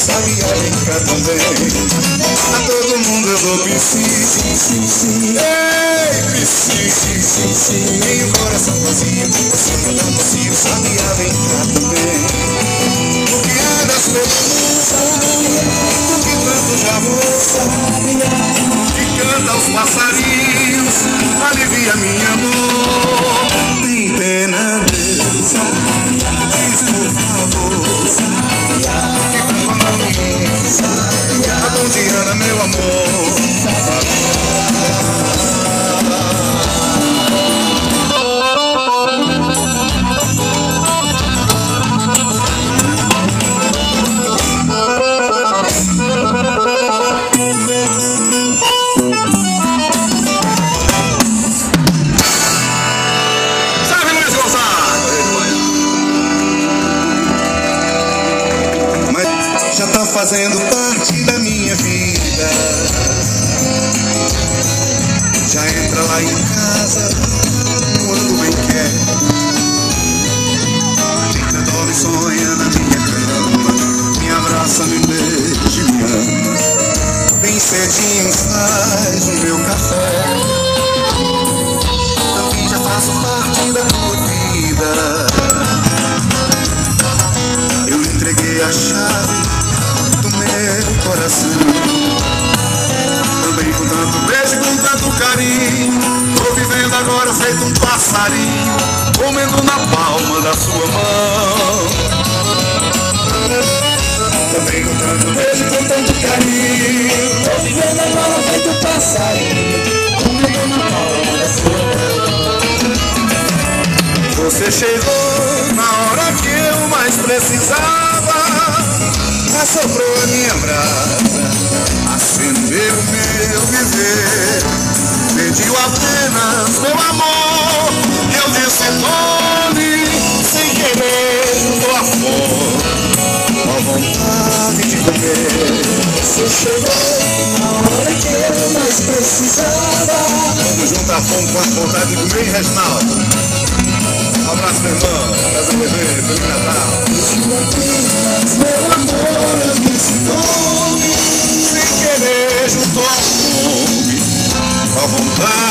sabia brincar também. A todo mundo eu dou psi. Ei, psi. Tem o coração vazio, você não dá macio, sabia brincar também. O que andas pelo mundo, o que tanto já vou, que canta os passarinhos, alivia minha dor. Tem pena, Deus, diz por favor, que quando não me a Diana, meu amor. Fazendo parte da minha vida. Já entra lá em casa quando bem quer. Deita, dorme, sonha na minha cama, me abraça, me beija, me ama. Bem cedinho faz o meu café. Também já faço parte da tua vida. Eu lhe entreguei a chave meu coração, também com tanto beijo e com tanto carinho. Tô vivendo agora feito um passarinho, comendo na palma da sua mão. Também com tanto beijo e com tanto carinho. Tô vivendo agora feito um passarinho, comendo na palma da sua mão. Você chegou na hora que eu mais precisava, assoprou a minha brasa, acendeu o meu viver, pediu apenas meu amor, e eu disse nome, sem querer, junto à fome, com a vontade de comer. Você chegou na hora que eu mais precisava. Vamos juntar a fome com a vontade de comer, Reginaldo. Um abraço, meu irmão, casa bebê, feliz Natal. Meu amor, eu disse nome, sem querer, junto ao fome, com a vontade